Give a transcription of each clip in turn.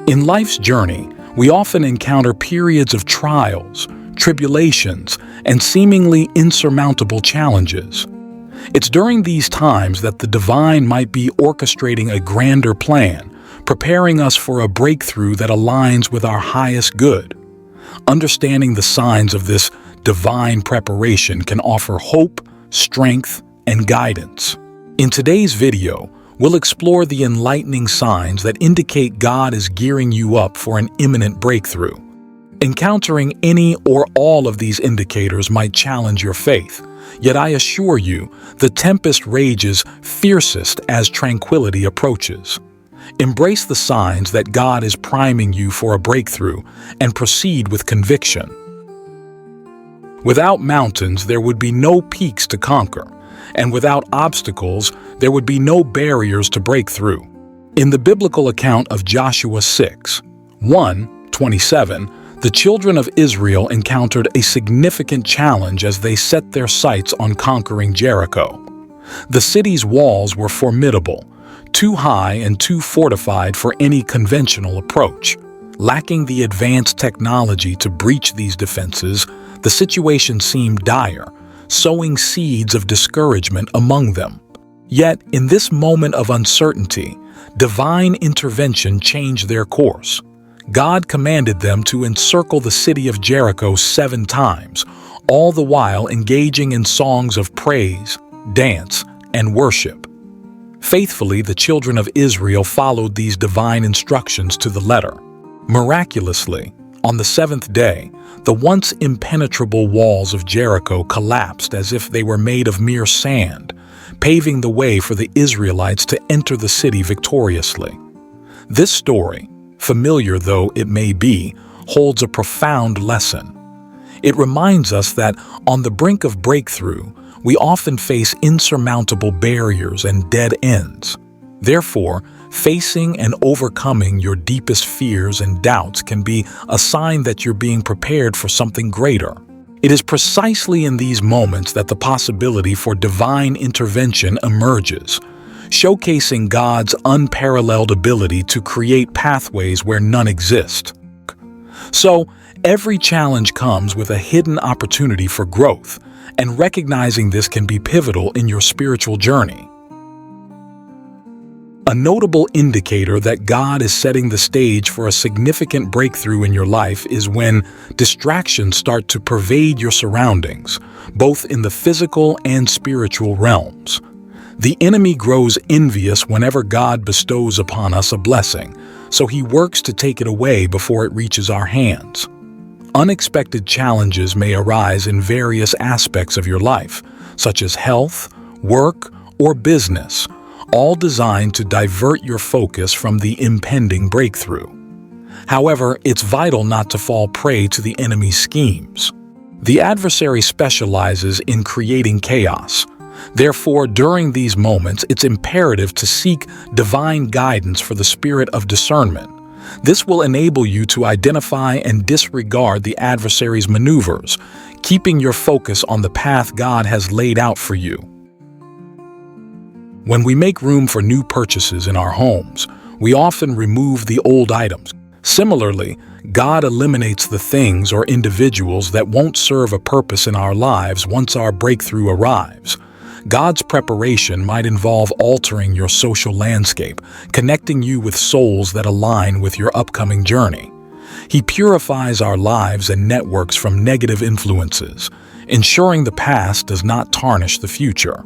In life's journey, we often encounter periods of trials, tribulations, and seemingly insurmountable challenges. It's during these times that the divine might be orchestrating a grander plan, preparing us for a breakthrough that aligns with our highest good. Understanding the signs of this divine preparation can offer hope, strength, and guidance. In today's video, we'll explore the enlightening signs that indicate God is gearing you up for an imminent breakthrough. Encountering any or all of these indicators might challenge your faith, yet I assure you, the tempest rages fiercest as tranquility approaches. Embrace the signs that God is priming you for a breakthrough and proceed with conviction. Without mountains, there would be no peaks to conquer, and without obstacles, there would be no barriers to break through. In the biblical account of Joshua 6:1-27, the children of Israel encountered a significant challenge as they set their sights on conquering Jericho. The city's walls were formidable, too high and too fortified for any conventional approach. Lacking the advanced technology to breach these defenses, the situation seemed dire, sowing seeds of discouragement among them. Yet, in this moment of uncertainty, divine intervention changed their course. God commanded them to encircle the city of Jericho 7 times, all the while engaging in songs of praise, dance, and worship. Faithfully, the children of Israel followed these divine instructions to the letter. Miraculously, on the 7th day, the once impenetrable walls of Jericho collapsed as if they were made of mere sand, paving the way for the Israelites to enter the city victoriously. This story, familiar though it may be, holds a profound lesson. It reminds us that on the brink of breakthrough, we often face insurmountable barriers and dead ends. Therefore, facing and overcoming your deepest fears and doubts can be a sign that you're being prepared for something greater. It is precisely in these moments that the possibility for divine intervention emerges, showcasing God's unparalleled ability to create pathways where none exist. So, every challenge comes with a hidden opportunity for growth, and recognizing this can be pivotal in your spiritual journey. A notable indicator that God is setting the stage for a significant breakthrough in your life is when distractions start to pervade your surroundings, both in the physical and spiritual realms. The enemy grows envious whenever God bestows upon us a blessing, so he works to take it away before it reaches our hands. Unexpected challenges may arise in various aspects of your life, such as health, work, or business, all designed to divert your focus from the impending breakthrough. However, it's vital not to fall prey to the enemy's schemes. The adversary specializes in creating chaos. Therefore, during these moments, it's imperative to seek divine guidance for the spirit of discernment. This will enable you to identify and disregard the adversary's maneuvers, keeping your focus on the path God has laid out for you. When we make room for new purchases in our homes, we often remove the old items. Similarly, God eliminates the things or individuals that won't serve a purpose in our lives once our breakthrough arrives. God's preparation might involve altering your social landscape, connecting you with souls that align with your upcoming journey. He purifies our lives and networks from negative influences, ensuring the past does not tarnish the future.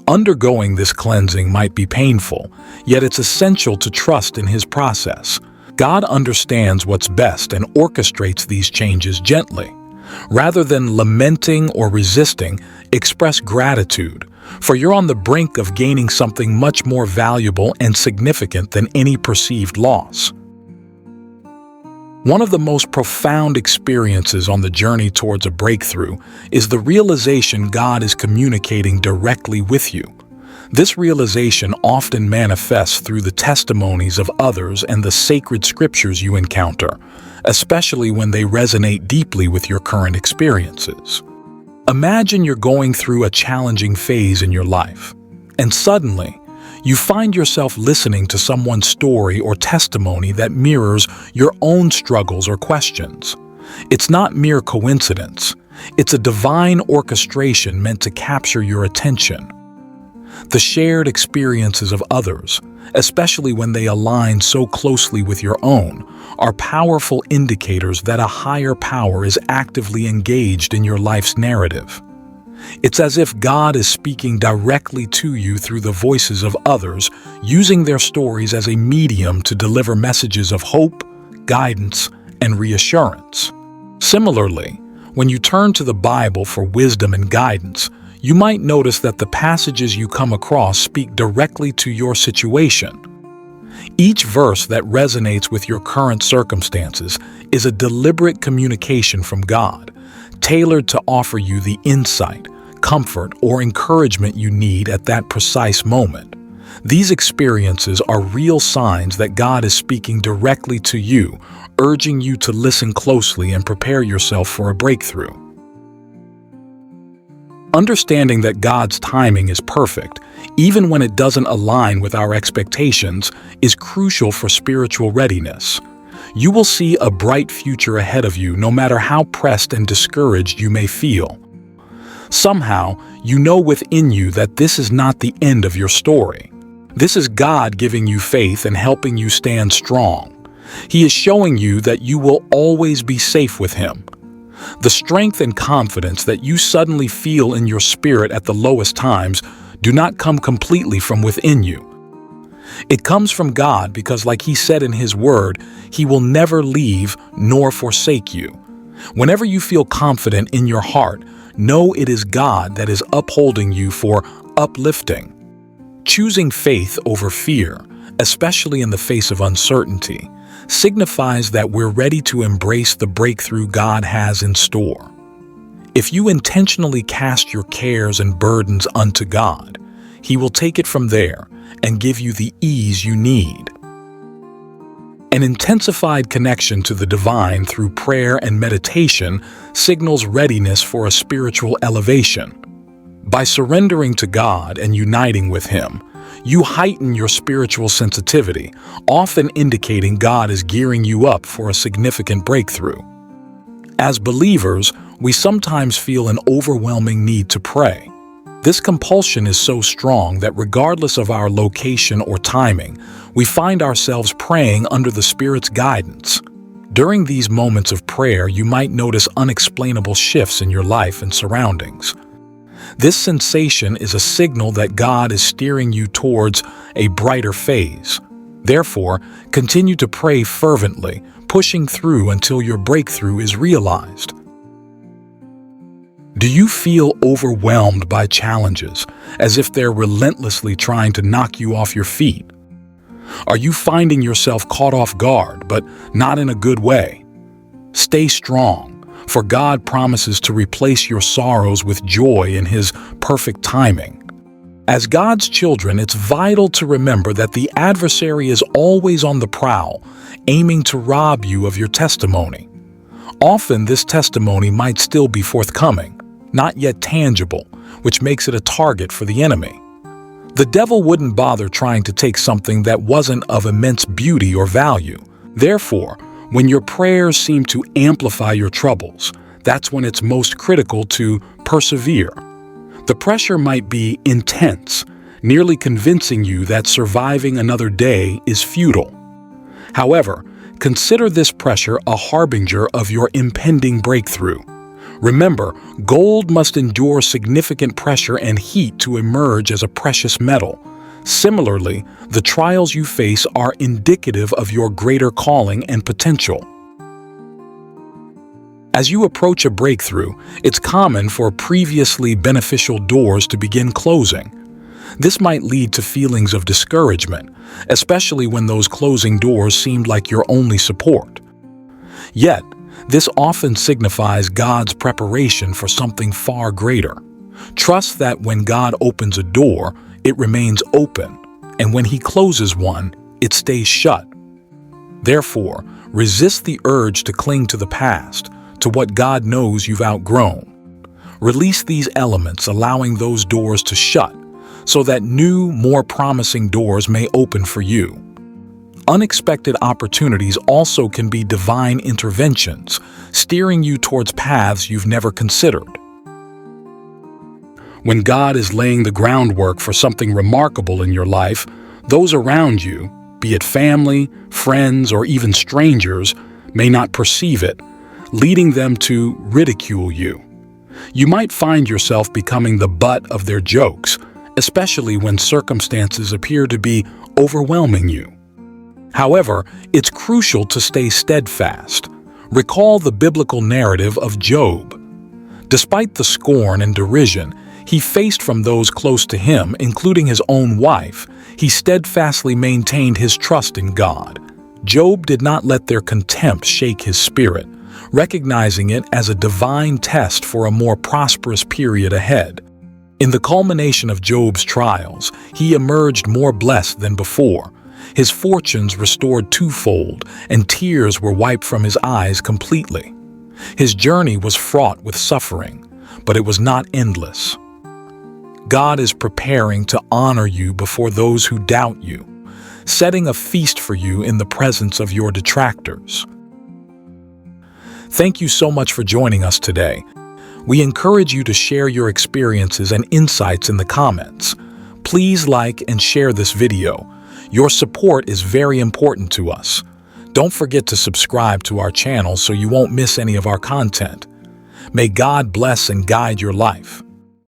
Undergoing this cleansing might be painful, yet it's essential to trust in His process. God understands what's best and orchestrates these changes gently. Rather than lamenting or resisting, express gratitude, for you're on the brink of gaining something much more valuable and significant than any perceived loss. One of the most profound experiences on the journey towards a breakthrough is the realization God is communicating directly with you. This realization often manifests through the testimonies of others and the sacred scriptures you encounter, especially when they resonate deeply with your current experiences. Imagine you're going through a challenging phase in your life, and suddenly, You find yourself listening to someone's story or testimony that mirrors your own struggles or questions. It's not mere coincidence. It's a divine orchestration meant to capture your attention. The shared experiences of others, especially when they align so closely with your own, are powerful indicators that a higher power is actively engaged in your life's narrative. It's as if God is speaking directly to you through the voices of others, using their stories as a medium to deliver messages of hope, guidance, and reassurance. Similarly, when you turn to the Bible for wisdom and guidance, you might notice that the passages you come across speak directly to your situation. Each verse that resonates with your current circumstances is a deliberate communication from God, tailored to offer you the insight, comfort, or encouragement you need at that precise moment. These experiences are real signs that God is speaking directly to you, urging you to listen closely and prepare yourself for a breakthrough. Understanding that God's timing is perfect, even when it doesn't align with our expectations, is crucial for spiritual readiness. You will see a bright future ahead of you no matter how pressed and discouraged you may feel. Somehow, you know within you that this is not the end of your story. This is God giving you faith and helping you stand strong. He is showing you that you will always be safe with Him. The strength and confidence that you suddenly feel in your spirit at the lowest times do not come completely from within you. It comes from God because, like He said in His Word, He will never leave nor forsake you. Whenever you feel confident in your heart, know it is God that is upholding you for uplifting. Choosing faith over fear, especially in the face of uncertainty, signifies that we're ready to embrace the breakthrough God has in store. If you intentionally cast your cares and burdens unto God, He will take it from there and give you the ease you need. An intensified connection to the divine through prayer and meditation signals readiness for a spiritual elevation. By surrendering to God and uniting with Him, you heighten your spiritual sensitivity, often indicating God is gearing you up for a significant breakthrough. As believers, we sometimes feel an overwhelming need to pray. This compulsion is so strong that regardless of our location or timing, we find ourselves praying under the Spirit's guidance. During these moments of prayer, you might notice unexplainable shifts in your life and surroundings. This sensation is a signal that God is steering you towards a brighter phase. Therefore, continue to pray fervently, pushing through until your breakthrough is realized. Do you feel overwhelmed by challenges, as if they're relentlessly trying to knock you off your feet? Are you finding yourself caught off guard, but not in a good way? Stay strong, for God promises to replace your sorrows with joy in His perfect timing. As God's children, it's vital to remember that the adversary is always on the prowl, aiming to rob you of your testimony. Often, this testimony might still be forthcoming, not yet tangible, which makes it a target for the enemy. The devil wouldn't bother trying to take something that wasn't of immense beauty or value. Therefore, when your prayers seem to amplify your troubles, that's when it's most critical to persevere. The pressure might be intense, nearly convincing you that surviving another day is futile. However, consider this pressure a harbinger of your impending breakthrough. Remember, gold must endure significant pressure and heat to emerge as a precious metal. Similarly, the trials you face are indicative of your greater calling and potential. As you approach a breakthrough, it's common for previously beneficial doors to begin closing. This might lead to feelings of discouragement, especially when those closing doors seemed like your only support. Yet, this often signifies God's preparation for something far greater. Trust that when God opens a door, it remains open, and when He closes one, it stays shut. Therefore, resist the urge to cling to the past, to what God knows you've outgrown. Release these elements, allowing those doors to shut, so that new, more promising doors may open for you. Unexpected opportunities also can be divine interventions, steering you towards paths you've never considered. When God is laying the groundwork for something remarkable in your life, those around you, be it family, friends, or even strangers, may not perceive it, leading them to ridicule you. You might find yourself becoming the butt of their jokes, especially when circumstances appear to be overwhelming you. However, it's crucial to stay steadfast. Recall the biblical narrative of Job. Despite the scorn and derision he faced from those close to him, including his own wife, he steadfastly maintained his trust in God. Job did not let their contempt shake his spirit, recognizing it as a divine test for a more prosperous period ahead. In the culmination of Job's trials, he emerged more blessed than before. His fortunes restored twofold, and tears were wiped from his eyes completely. His journey was fraught with suffering, but it was not endless. God is preparing to honor you before those who doubt you, setting a feast for you in the presence of your detractors. Thank you so much for joining us today. We encourage you to share your experiences and insights in the comments. Please like and share this video. Your support is very important to us. Don't forget to subscribe to our channel so you won't miss any of our content. May God bless and guide your life.